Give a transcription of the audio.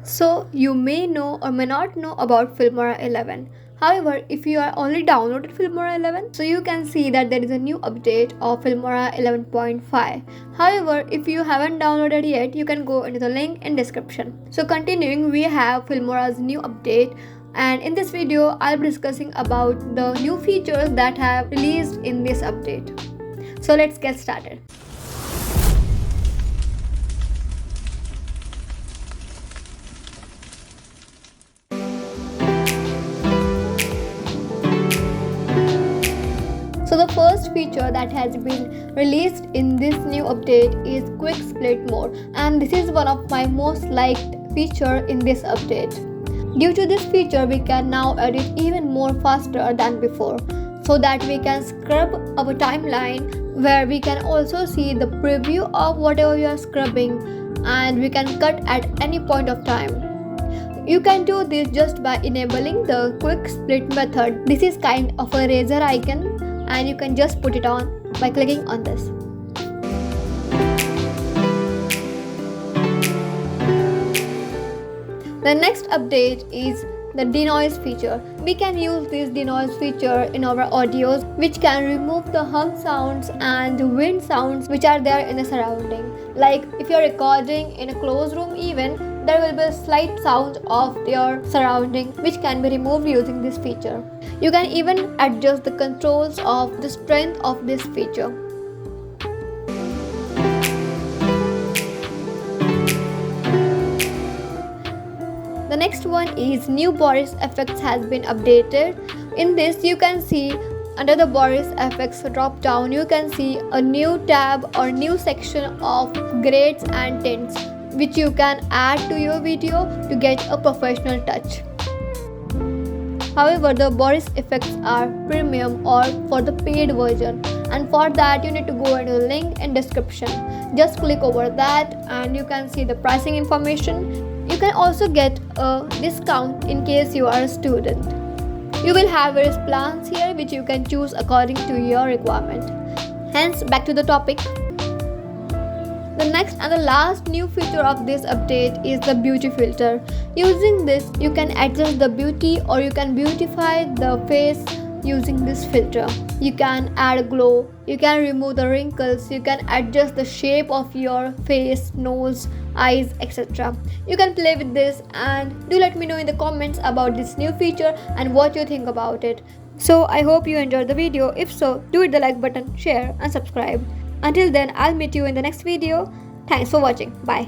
So you may know or may not know about Filmora 11. However, if you are only downloaded Filmora 11, so you can see that there is a new update of Filmora 11.5. However, if you haven't downloaded yet, you can go into the link in description. So continuing, we have Filmora's new update, and in this video I'll be discussing about the new features that have released in this update. So let's get started. So the first feature that has been released in this new update is quick split mode, and this is one of my most liked feature in this update. Due to this feature, we can now edit even more faster than before, so that we can scrub our timeline, where we can also see the preview of whatever we are scrubbing, and we can cut at any point of time. You can do this just by enabling the quick split method. This is kind of a razor icon, and you can just put it on by clicking on this. The next update is the denoise feature. We can use this denoise feature in our audios, which can remove the hum sounds and the wind sounds which are there in the surrounding. Like if you're recording in a closed room even, there will be a slight sound of your surrounding which can be removed using this feature. You can even adjust the controls of the strength of this feature. The next one is new Boris effects has been updated. In this you can see under the Boris effects drop down, you can see a new tab or new section of grades and tints, which you can add to your video to get a professional touch. However, the Boris effects are premium or for the paid version, and for that you need to go into the link in description. Just click over that and you can see the pricing information. You can also get a discount in case you are a student. You will have various plans here which you can choose according to your requirement. Hence, back to the topic. The next and the last new feature of this update is the beauty filter. Using this, you can adjust the beauty or you can beautify the face using this filter. You can add a glow, you can remove the wrinkles, you can adjust the shape of your face, nose, eyes, etc. You can play with this, and do let me know in the comments about this new feature and what you think about it. So I hope you enjoyed the video. If so, do hit the like button, share and subscribe. Until then, I'll meet you in the next video. Thanks for watching. Bye.